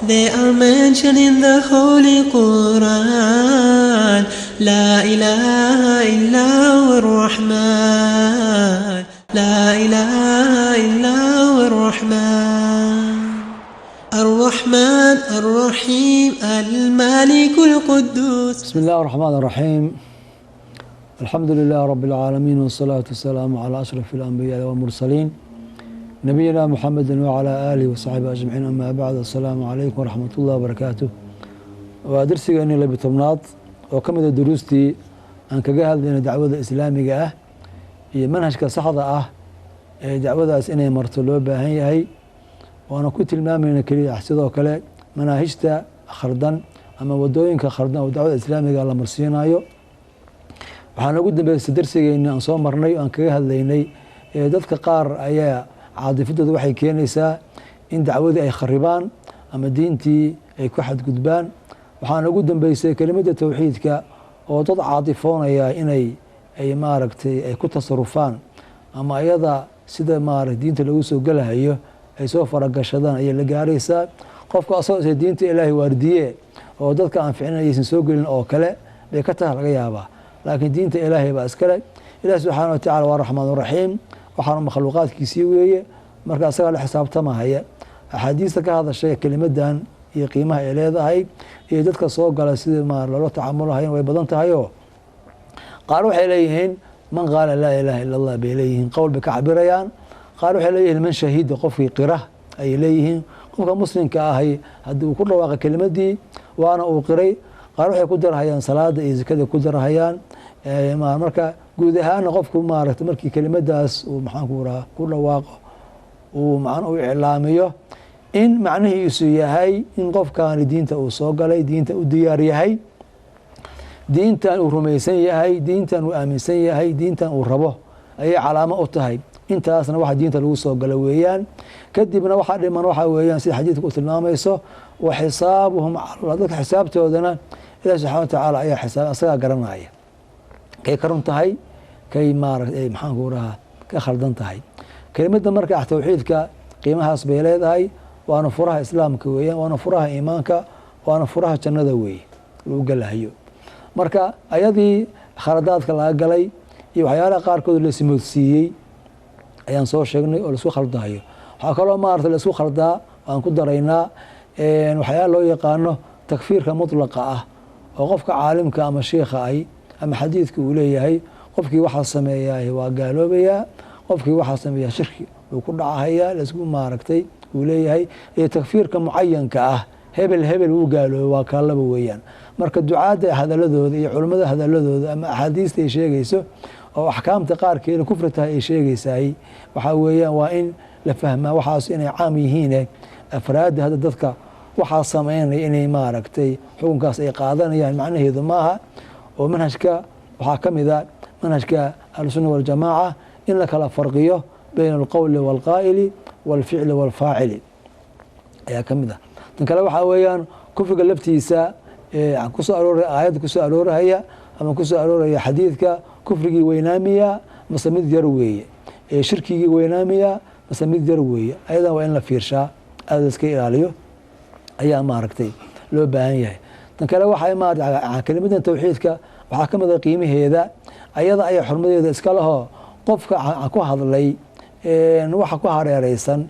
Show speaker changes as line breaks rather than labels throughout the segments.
They are mentioned in the Holy Quran. La ilaha illa ar-Rahman. La ilaha illa ar-Rahman. الرحمن الرحيم المالك القدوس.
بسم الله الرحمن الرحيم. الحمد لله رب العالمين والصلاة والسلام على أشرف الأنبياء والمرسلين نبينا محمد وعلى آله وصحبه أجمعين. أما بعد، السلام عليكم ورحمة الله وبركاته. ودرسيغاني لبي طبناد وكمد دروستي أن كجهل لنا دعوة إسلامية هي منهج كصحة دعوة إني مرتلو بهاي وأنا كنت المامين كلي أحسده وكلا مناهجته خردن أما ودوين كخردن ودعوة إسلامية على مرسينايو. waxaan ugu dambeeyay darsigeena aan soo marnay aan kaga hadlaynay dadka qaar ayaa caadifadooda waxay keenaysaa in dacwadii ay kharibaan ama diintii ay ku xadgudbaan. waxaan ugu dambeysay kelimada tawxiidka oo dad caadifoonaya inay maaragtay ay ku tasarufaan ama ayada sida maaragtay diinta lagu soo galahayo ay soo faragashadaan ayay la gaaraysaa. qofka asoo diinta Ilaahay waardiye oo dadka aan fiicnaysan soo gelin oo kale bay ka tahay laga yaabaa. laakiin diinta Ilaahay baa iskale. Ilaahay subxaanahu wa tacaala waa raxmaan raxiim, waxaana makhluuqaadkiisii weeye, marka asaga la xisaabtamahaya. axaadiista ka hadashay kelimadan iyo qiimaha ay leedahay iyo dadka soo gala sida loola tacaamulahayn way badan tahayoo qaar waxay leeyihiin man qaala laa ilaaha ila allah bay leeyihiin, qowl bay ka cabirayaan. qaar waxay leeyihiin man shahiida, qofkii qira ayay leeyihiin. qofka muslimka ahay haddii uu ku dhawaaqay kelimadii waana uu qiray, qaar waxay ku darahayaan salaada iyo zakada ku darahayaan. marka guud ahaan qofku maaragtay markii kelimadaas uu ku dhawaaqo uu macna u iclaamiyo in macnihiisu yahay in qofkaani diinta uu soo galay, diinta u diyaar yahay, diintan uu rumaysan yahay, diintan uu aaminsan yahay, diintan uu rabo ayay calaamo u tahay. intaasna waxa diinta lagu soo gala weeyaan. kadibna waxa dhiman waxa weeyaan sida xadiidku tilmaamayso wa xisaabuhum dadka xisaabtoodana Ilaahay subxaanahu wa tacaala ayaa xisaab asaga garanaya kay ka run tahay kay maaragtay ka khaldan tahay. kelimada marka tawxiidka qiimahaas bay leedahay, waana furaha islaamka weeyaan, waana furaha iimaanka, waana furaha jannada weeye lagu galahayo. marka ayadii khaladaadka laga galay iyo waxyaalaha qaarkood la simoodsiiyey ayaan soo sheegnay oo la isku khaldayo. waxaa kaloo maaragtay la isku khaldaa aan ku daraynaa waxyaala loo yaqaano takfiirka mutlaqa ah oo qofka caalimka ama shiikha ay ama xadiidka uu leeyahay qofkii waxaa sameeyaa waa gaaloobayaa, qofkii waxaa sameeyaa shirki uu ku dhacahayaa, laisku maaragtay uu leeyahay. iyo takfiirka mucayanka ah hebel hebel wuu gaaloobay waa kaalaba weeyaan. marka ducaadda hadaladooda iyo culimmada hadaladooda ama axaadiista ay sheegayso oo axkaamta qaarkeeda kufri tahay ay sheegaysaay waxaa weeyaan waa in la fahmaa waxaas inay caam yihiine afraadda hadda dadka waxaa sameynaya inay maaragtay xukunkaas ay qaadanayaan macnaheedu maaha. oo manhajka waxaa ka mid a manhajka ahlusunna waljamaaca in la kala farqiyo bayna alqowli waalqaa'ili waalficli waalfaacili ayaa ka mid ah. tan kale waxaa weeyaan kufriga laftiisa kusoo arooraya aayadda kusoo aroorahaya ama kusoo arooraya xadiidka kufrigii weynaamiya mase mid yar weeye, shirkigii weynaamiya mase mid yar weeye. ayadan waa in la fiirshaa, aada la iska ilaaliyo ayaa maaragtay loo baahan yahay. tan kale waxay maaragtay kelimadan tawxiidka waxaa ka mid ah qiimaheeda, ayada ayaa xurmadeeda iska lahoo qofka ku hadlay waxa ku hareereysan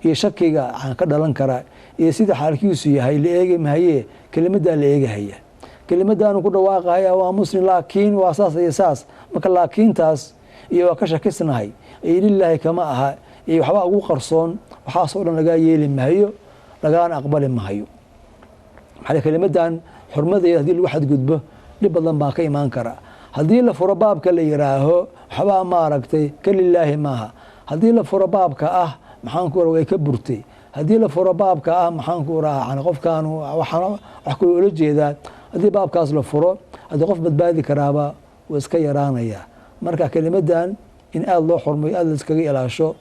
iyo shakiga ka dhalan kara iyo sida xaalkiisu yahay la eegi mahaye kelimadaa la eegahaya. kelimadaanu ku dhawaaqahaya waa muslim laakiin waa saas iyo saas, marka laakiintaas iyo waa ka shakisnahay iyo lilaahi kama aha iyo waxbaa ugu qarsoon, waxaasoo dhan lagaa yeeli mahayo, lagaana aqbali mahayo. maxaa kelimadan xurmadeeda haddii lagu xadgudbo dhib badan baa ka imaan kara. haddii la furo baabka la yiraaho waxbaa maaragtay ka lilaahi maaha. haddii la furo baabka ah way ka burtay. haddii la furo baabka ah qofkan wax kula ola jeedaa, haddii baabkaas la furo haddii qof badbaadi karaaba wuu iska yaraanaya. marka kelimadan in aada loo xurmayo, aada la iskaga ilaasho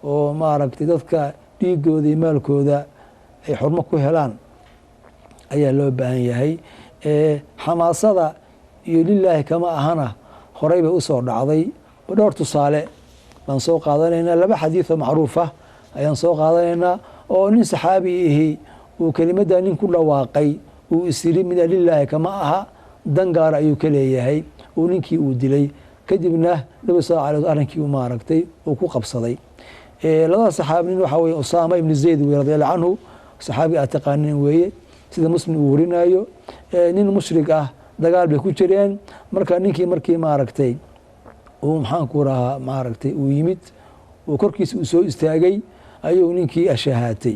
oo maaragtay dadka dhiigooda iyo maalkooda ay xurmo ku helaan ayaa loo baahan yahay. xamaasada iyo lilaahi kama ahana horey bay usoo dhacday oo dhowr tusaale baan soo qaadanaynaa. laba xadiid oo macruuf ah ayaan soo qaadanaynaa oo nin saxaabi ihi وكلمة نين كل واقعي وإسري من لله كما أها دنقار أيو كليهي ونينكي ودلي كدبنا نبي صلى على أرنكي وماركتي وكو قبصدي لذا صحابين وحوي أسامة بن زيد رضي الله عنه صحابي أتقانين ويه سيدا مسلم ورينايو نين مشرك دقال بيكو جرين مركا نينكي مركي ماركتي ومحان كوراها ماركتي ويمت وكركيس وسو استاغي أيو نينكي أشهاتي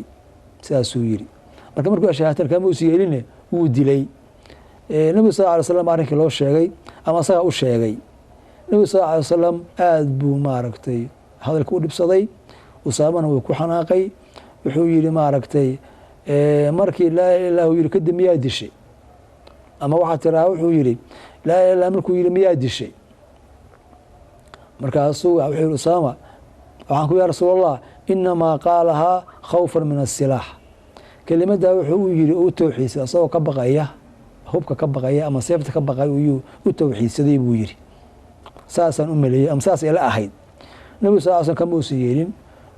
ساسو يري marka markuu ashahaatar kama uu yeeline uu dilay nabi sallallahu alayhi wasallam arinkii loo sheegay ama asaga u sheegay nabi sallallahu alayhi wasallam aad buu maaragtay hadalku u dhibsaday usaamana wuu ku xanaaqay wuxuu yiri maaragtay markii laa ilaaha illa hu yiri kadib miyaa dishay ama waxa tiraa wuxuu yiri laa ilaaha illa markuu yiri miyaa dishay markaasuu wuxuu yiri usaama waxaan ku yaa rasuulallah inma qaalaha khawfan min as-silah كلمة وحو يري أو توحيد أصلا كبقية هوبك كبقية أما سيفت كبقية ويو توحيد سدي بويري ساسا أملي أم ساس إلى أحد نبي صلى الله عليه وسلم كم وسيرين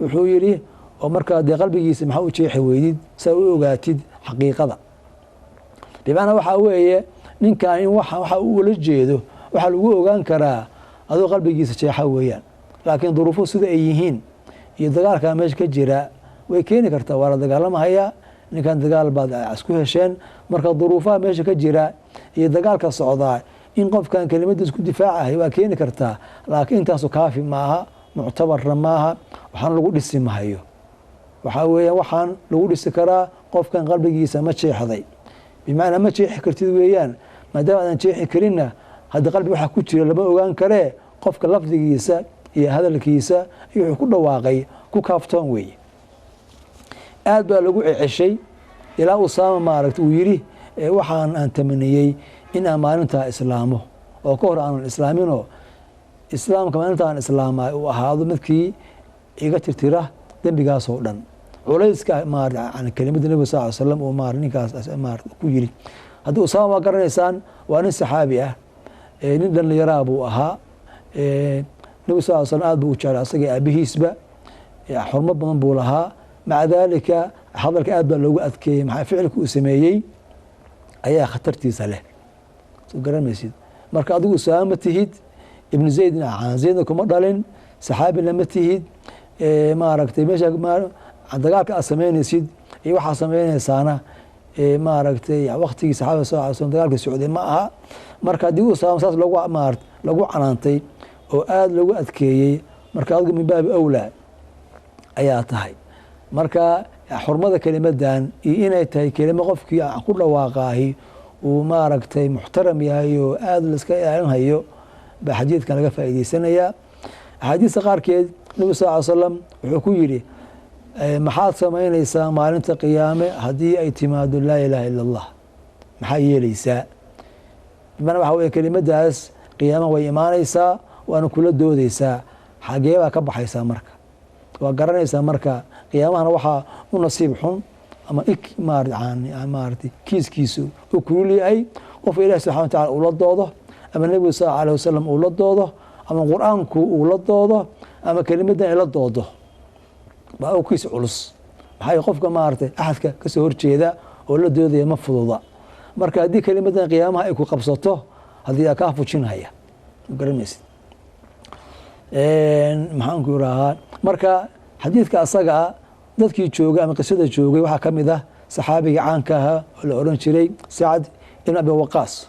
وحو يري ومركا دي قلبي يسمحوا شيء حويديد سوي وقاتيد حقيقة بمعنى وحاوية نين كان وحا ولجيده وحا لو وغان كرا هذا قلبي يس شيء حويان لكن ظروفه سدا أيهين يدغار كان ماشي كجرا ويكيني كرتا ولا دغالما هيا ninkan dagaal baad isku hesheen marka duruufaha meesha ka jira iyo dagaalka socdaa in qofkan kelimada isku difaacahay waa keeni kartaa laakiin taas kaafi maaha muctabar maaha waxaan lagu dhisi maayo waxa weeyaan waxaan lagu dhisi karaa qofkan qalbigiisa ma jeexday bimaana ma jeexi kartid weeyaan maadaama aan jeexi karinna hada qalbi waxa ku jira lama ogaan kare qofka lafdigiisa iyo hadalkiisa iyo wuxuu ku dhawaaqay ku kaaftoon weey aad baa lagu ceshay ilaa Usaama maaragtay uu yiri waxaan aan tamaniyay in maalinta islaamo oo ka hor aan islaamino islaamka maalinta aan islaamay uu ahaado midkii iga tirtira dambigaas oo dhan culayska maaragtay kelimada nabi sallallahu alayhi wasallam oo maalinkaas ku yiri hadii Usaama ma garanaysaan waa nin saxaabi ah nin dhalinyaro buu ahaa nabi sallallahu alayhi wasallam aad buu u jeclaa asaga abihiisba xurmad badan buu lahaa مع ذلك حضرك أدبا لو أذكي مع فعلك وسميي أيها خطرتي سله سجران مسجد مرك أدو أسامة تهيد ابن زيد عن زيد كم ضلين سحابي لما تهيد ما ركتي ماشى ما عندك أسمين يسيد أي واحد أسمين سنة ما ركتي وقتي سحابي ساعة سنة دقالك السعودية معها مرك أدو أسامة ساس لو مارت لو عنانتي وآد لو أذكي مرك أدو من باب أولى أياتها marka xurmada kelimadan inay tahay kelimo qofkii aan ku dhawaaqahay oo maaragtay muxtaram yahay oo aad la iska ilaalinayo ba xadiidkan laga faa'iideysanaya xadiiska qaarkeed nabi sallallahu alayhi wasallam wuxuu ku yiri maxaad sameynaysaa maalinta qiyaame hadii ay timaado laa ilaaha illa allah maxay yeelaysaa mana waxa weeye kelimadaas qiyaama way imaanaysaa waana kula doodaysaa xagee baa ka baxaysaa marka waa garanaysaa marka qiyaamahana waxaa u nasiib xun ama maaragtay kiiskiisu uu kulul yahay qof ilaahi subxaana wa tacaala uu la doodo ama nebigu sallallahu alayhi wasallam uu la doodo ama qur-aanku uu la doodo ama kelimadan ay la doodo baa uu kiis culus maxay qofka maaragtay axadka ka soo horjeeda oo la doodaya ma fududa marka haddii kelimadan qiyaamaha ay ku qabsato haddii kaa fujinaya garanaysid maxaan ku yiraahdaa marka xadiidka asaga dadkii joogay ama qisada joogay waxa kamid ah saxaabiga caanka ah oo la oran jiray Sa'd ibn Abi Waqqas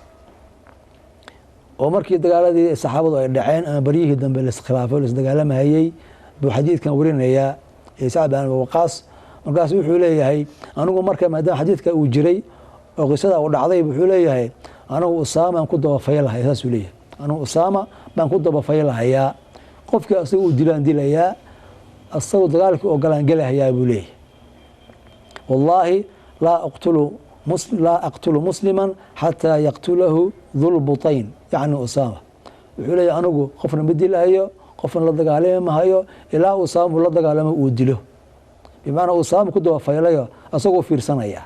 oo markii dagaaladii saxaabadu ay dhaceen ama bariyihii dambe la iskhilaafay la dagaalamay buu xadiidkan warinaya Sa'd ibn Abi Waqqas markaas wuxuu leeyahay anigu marka maadaama xadiidka uu jiray oo qisada uu dhacday wuxuu leeyahay anigu Usaama ku daba faylahay saas uu leeyahay anigu Usaama baan ku daba faylahayaa qofkii asagu uu dilayaa أصله دقالك وقالان قالها يا أبو ليه والله لا أقتل مسلما حتى يقتله ذو البطين يعني أسامة وحولي أنا قفنا بدي لهايو قفنا لدق عليه ما هايو إلا أسامة لدق عليه ما أودله بمعنى أسامة كده وفايليه أصله في رسانية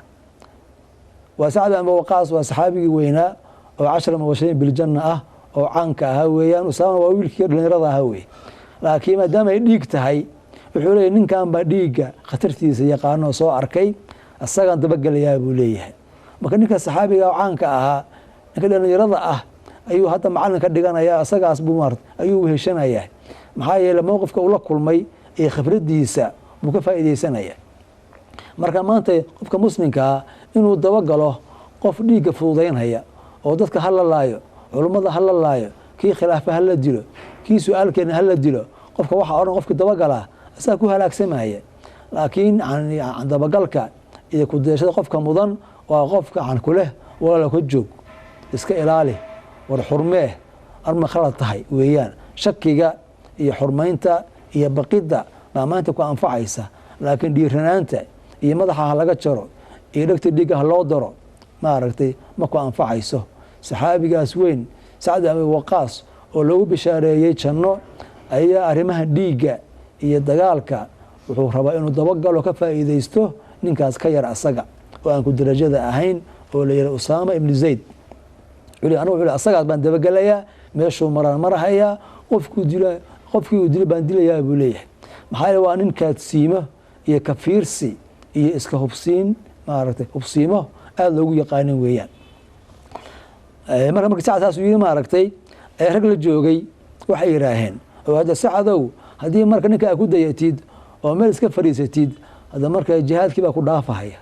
وسعد بن وقاص وصحابي وينا و10 مبشرين بالجنة أو عنك هاويان أسامة وويل كير لنرضى هاوي لكن ما دام يديك تهي wuxuu leeyahay ninkan baa dhiiga khatartiisa yaqaan oo soo arkay asagaan dabagelayaa buu leeyahay. marka ninka saxaabiga caanka ahaa ninka dhalinyarada ah ayuu hadda macallin ka dhiganayaa, asagaas buu ayuu heshanayaa. maxaa yeelay mowqifka uu la kulmay ee khibradiisa buu ka faa'iideysanayaa. marka maanta qofka muslimka ah inuu dabagalo qof dhiigga fududaynaya oo dadka halalaayo, culummada halalaayo, kii khilaafa hala dilo, kii su-aalkeena hala dilo, qofka waxa odhan qofka dabagalaa asaga ku halaagsamaya. laakiin dabagalka iyo ku dayashada qofka mudan waa qofka ku leh walaala ka joog, iska ilaali, war xurmee arma khalad tahay weeyaan. shakiga iyo xurmaynta iyo baqidda baa maanta ku anfacaysa, laakiin dhiiranaanta iyo madaxa ha laga jaro iyo dhegta dhiigga ha loo daro maaragtay ma ku anfacayso. saxaabigaas weyn Sacd ibn Waqaas oo lagu bishaareeyay janno ayaa arrimaha dhiigga iyo dagaalka wuxuu rabaa inuu dabagalo ka faa'iideysto ninkaas ka yar asaga oo aan ku darajada ahayn oo la yiraahdo Usaama ibn Zayd. anigu asagaas baan dabagalayaa, meeshuu marahayaa, qofkii uu dilo baan dilayaa buu leeyahay. maxaa yeelay waa nin kaadsiimo iyo kafiirsi iyo iska hubsiin maaragtay hubsiimo aad loogu yaqaanin weeyaan. marka Sacad yiri maaragtay rag la joogay waxay yiraaheen oo hadda Sacadow haddii marka ninka aad ku dayatid oo meel iska fariisatid hadda marka jihaadkii baa ku dhaafahaya,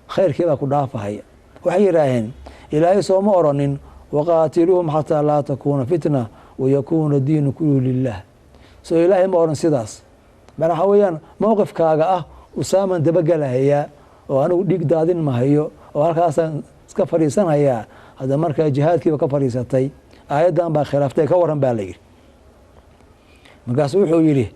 khayrkii baa ku dhaafahaya. waxay yiraaheen ilaahay soo ma oranin waqaatiluhum xataa laa takuuna fitna wayakuuna diinu kulluhu lilah. soo ilaahay ma oran sidaas. waxa weeyaan mowqifkaaga ah Usaaman dabagalahayaa oo anigu dhiig daadin mahayo oo halkaasaan iska fariisanayaa. hadda marka jihaadkiiba ka fariisatay aayaddan baa khilaaftay ka waran baa la yidhi. markaasuu wuxuu yidhi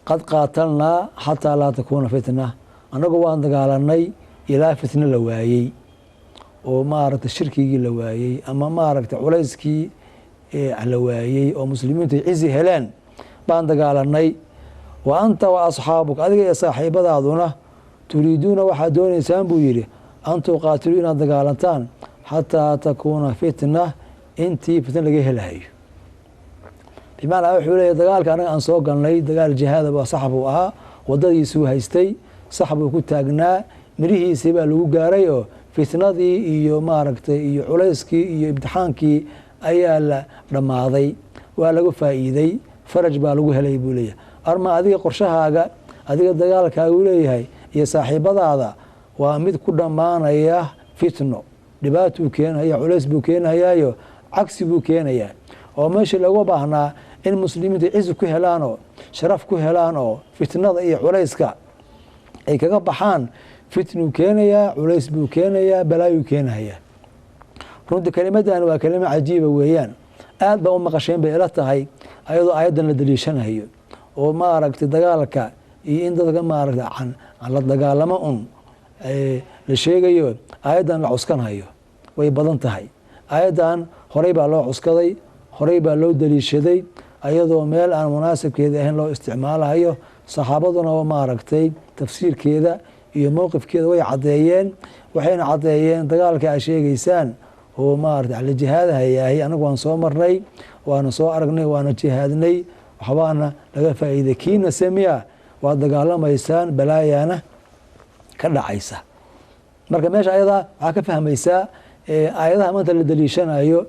qad qaatalnaa xataa laa takuuna fitna, annagu waan dagaalanay ilaa fitno la waayey oo maaragtay shirkigii la waayey ama maaragtay culayskii la waayey oo muslimiintu cizi heleen baan dagaalanay. wa anta wa asxaabuk adiga iyo saaxiibadaaduna turiiduuna waxaad doonaysaan buu yidhi an tuqaatiluu inaad dagaalantaan xataa takuuna fitna intii fitna laga helahayo. bimacnaa wuxuu leeyahy dagaalka anaga aan soo galnay dagaal jihaada baa sax buu ahaa, wadadiisuu haystay, sax buu ku taagnaa, mirihiisii baa lagu gaaray oo fitnadii iyo maaragtay iyo culayskii iyo imtixaankii ayaa la dhammaaday, waa lagu faa'iiday, faraj baa lagu helay buu leeyahay. arma adiga qorshahaaga adiga dagaalkaagu leeyahay iyo saaxiibadaada waa mid ku dhammaanaya fitno, dhibaatuu keenaya, culays buu keenayaayo cagsi buu keenayaa. oo meeshii lagu baahnaa in muslimiintu cizi ku helaan oo sharaf ku helaan oo fitnada iyo culayska ay kaga baxaan, fitnuu keenayaa, culays buu keenayaa, balaayuu keenayaa. runtii kelimadan waa kelimo cajiiba weeyaan. aad baa u maqasheen bay ila tahay ayadoo aayaddan la daliishanayo oo maaragtay dagaalka iyo in dadka maaragtay la dagaalamo la sheegayo aayaddan la cuskanhayo way badan tahay. aayaddan horey baa loo cuskaday, horey baa loo daliishaday ayadoo meel aan munaasibkeeda ahayn loo isticmaalayo. saxaabaduna maaragtay tafsiirkeeda iyo mowqifkeeda way caddeeyeen, waxayna caddeeyeen dagaalka ay sheegaysaan oo maaragtay la jihaadahayahay anagu waan soo marnay, waana soo aragnay, waana jihaadnay, waxbaana laga faa'iiday. kiina samiya waad dagaalamaysaan, balaayaana ka dhacaysa. marka meesha ayadaa waxaa ka fahmaysaa aayadaha maanta la daliishanayo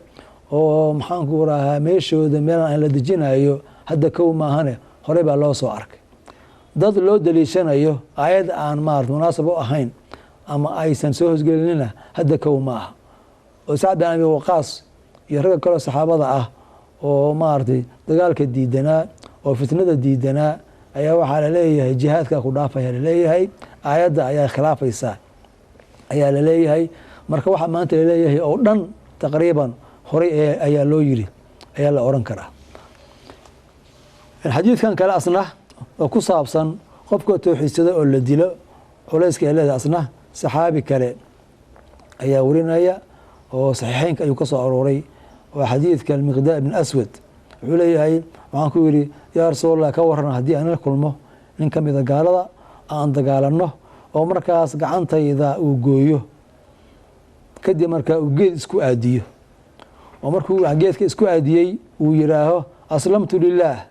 oo maxaanku rahaa meeshooda meelaan aan la dejinayo hadda kow maahane horey baa loo soo arkay. dad loo daliishanayo aayad aan maarata munaasab u ahayn ama aysan soo hosgelinina hadda kow ma aha. oo Sacd bin Abi Waqaas iyo ragga kaloo saxaabada ah oo maaragtay dagaalka diidanaa oo fitnada diidanaa ayaa waxaa la leeyahay jihaadkaa ku dhaafaya la leeyahay, aayadda ayaa khilaafaysaa ayaa la leeyahay. marka waxaa maanta la leeyahay oo dhan taqriiban horey ayaa loo yiri ayaa la oran karaa. xadiidkan kale asna oo ku saabsan qofka tawxiidsada oo la dilo culayska ay leedahay asna saxaabi kale ayaa warinaya oo saxiixeynka ayuu ka soo arooray. waa xadiidka Miqdaad ibn Aswad. wuxuu leeyahay waxaan ku yidhi yaa rasuulallah ka waran haddii aan la kulmo nin ka mida gaalada aan dagaalanno oo markaas gacantayda uu gooyo kadib markaa uu geed isku aadiyo oo markuu geedka isku aadiyey uu yiraaho aslamtu lillaah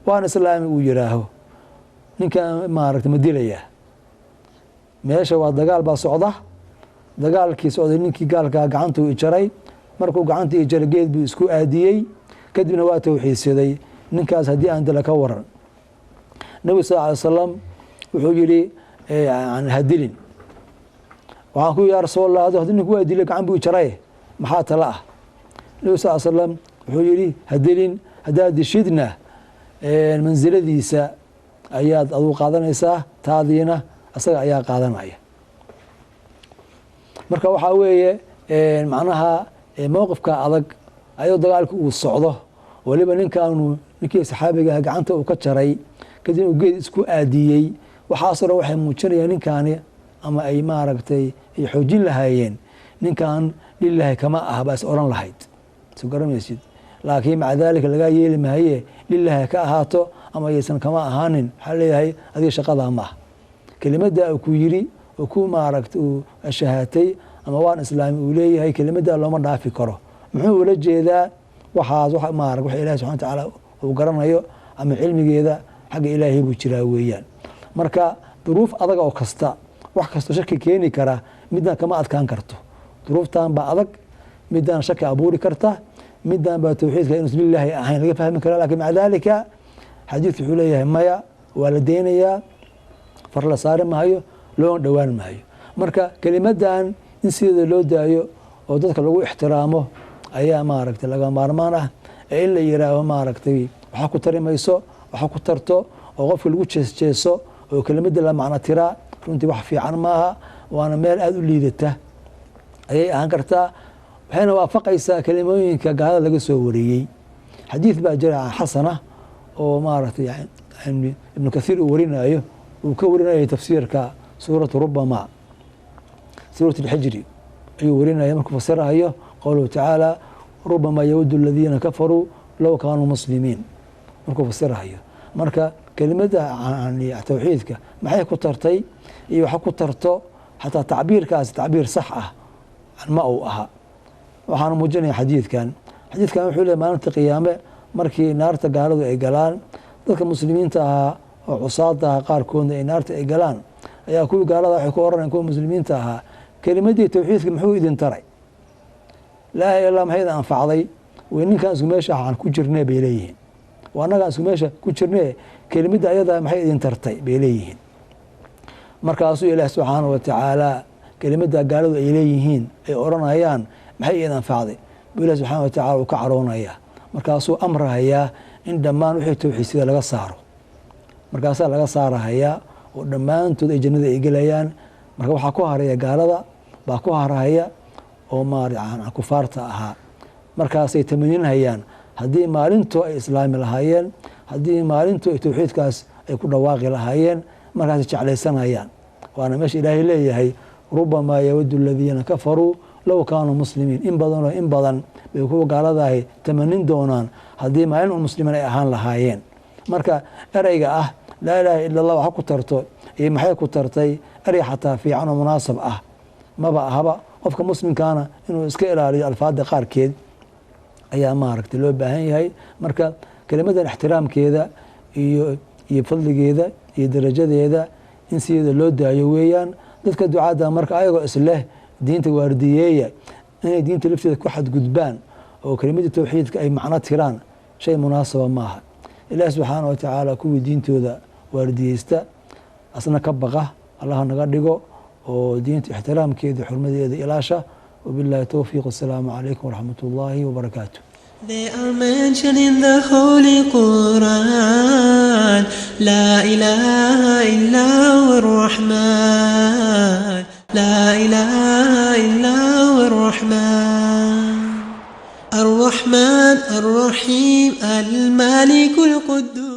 waan islaami uu yiraaho ninka maaragtay ma dilayaa. meesha waa dagaal baa socda dagaalkii socday ninkii gaalkaa gacantuu ijaray markuu gacantii ijaray geed buu isku aadiyey kadibna waa tawxiidsaday ninkaas haddii aan dila ka waran nabi sal alay slam wuxuu yihi hadilin waxaan ku yaa rasuulallah haddii ninku waa dilay gacan buu ijaray maxaa tala ah nabi sal ly slam wuxuu yihi hadilin haddaad dishidna mansiladiisa ayaad aduu qaadanaysaa taadiina asaga ayaa qaadanaya marka waxaa weeye macnaha mowqifka adag ayuu dagaalka uu socdo waliba ninkii saxaabiga gacanta uu ka jaray kadib uu geed isku aadiyey waxaasoo dhan waxay muujinayaan ninkaani ama ay maaragtay ay xoojin lahaayeen ninkan lilaahi kama ah baa is oran lahayd soo garamaysid laakiin maca daalika lagaa yeeli mahaye lilaahi ka ahaato ama ayaysan kama ahaanin waxaa leeyahay adiga shaqadaa ma ah kelimadda ku yiri oo ku maaragtay uu shahaatay ama waan islaami uu leeyahay kelimadda looma dhaafi karo muxuu ula jeedaa waxaas wax maarag wax ilaahay subxaanahu wa tacaala uu garanayo ama cilmigeeda xagga ilaahay buu jiraa weeyaan marka duruuf adag oo kasta wax kasta shaki keeni kara midna kama adkaan karto duruuftan baa adag midna shaki abuuri karta midna baa tawxiidka inuu lilaahi ahayn laga fahmi kara laakiin maca daalika xadiidku wuxuu leeyahay maya waa la deynayaa far la saari maayo loona dhowaan maayo marka kelimadan in sideeda loo daayo oo dadka lagu ixtiraamo ayaa maaragtay laga maarmaan ah ee in la yiraaho maaragtay waxa ku tari mayso waxa ku tarto oo qofka lagu jeesjeeso oo kelimada la macno tiraa runtii wax fiican maaha waana meel aad u liidata ayay ahaan kartaa waxayna waafaqaysaa kelimooyinka gaalada laga soo wariyey xadiid baa jira xasana oo maaragtay ibnu kathiir uu warinayo uu ka warinayo tafsiirka suuratu rubama suurat alxijri ayuu warinaya markuu fasirayo qowluhu tacaala rubama yawadu aladiina kafaruu low kaanuu muslimiin markuu fasirayo marka kelimada tawxiidka maxay ku tartay iyo waxa ku tarto xataa tacbiirkaasi tacbiir sax ah ma uu aha waxaan muujinaya xadiidkan wuxuu leeyahay maalinta qiyaame markii naarta gaaladu ay galaan dadka muslimiinta ahaa oo cusaada ahaa qaarkoodna ay naarta ay galaan ayaa kuwii gaalada waxay ku oranayaan kuwa muslimiinta ahaa kelimadii tawxiidka muxuu idin taray laa ilaha illallah maxay idin anfacday way ninkaan isku meesha aan ku jirnay bay leeyihiin waa annagaan isku meesha ku jirnay kelimadda ayadaa maxay idin tartay bay leeyihiin markaasuu ilaahi subxaanahu wa tacaala kelimadda gaaladu ay leeyihiin ay oranayaan maxay idin anfacday buu ilahi subxaanahu wa tacala uu ka caroonayaa markaasuu amrahayaa in dhammaan wixii tawxiidsida laga saaro markaasaa laga saarahayaa oo dhammaantood ay jannada ay gelayaan marka waxaa ku haraya gaalada baa ku harahaya oo kufaarta ahaa markaasay tamaninhayaan haddii maalintoo ay islaami lahaayeen haddii maalintoo ay tawxiidkaas ay ku dhawaaqi lahaayeen markaasay jeclaysanayaan waana meesha ilaahay leeyahay rubamaa yawadu aladiina kafaruu low kaanuu muslimiin in badan bay kuwa gaaladahay tamanin doonaan haddii maalin un muslimiin ay ahaan lahaayeen marka ereyga ah laa ilaaha ila allah waxa ku tarto iyo maxay ku tartay erey xataa fiican oo munaasab ah maba ahaba qofka muslimkaana inuu iska ilaaliyo alfaada qaarkeed ayaa maaragtay loo baahan yahay marka kelimadan ixtiraamkeeda iyo fadligeeda iyo darajadeeda in sideeda loo daayo weeyaan dadka ducaadda marka ayagoo isleh diinta waardiyeeya inay diinta lafteeda ku xadgudbaan oo kelimadii tawxiidka ay macno tiraan shay munaasaba maaha ilaahi subxaana wa tacaala kuwii diintooda waardiyeysta asna ka baqa allaha naga dhigo oo diinta ixtiraamkeeda xurmadeeda ilaasha wabillahi towfiiq assalaamu calaykum waraxmat ullaahi wabarakaatu.
They are mentioned in the Holy Quran. La ilaha illa ar-Rahman. La ilaha illa ar-Rahman. Ar-Rahman, Ar-Rahim, Al-Malik, Al-Quddus.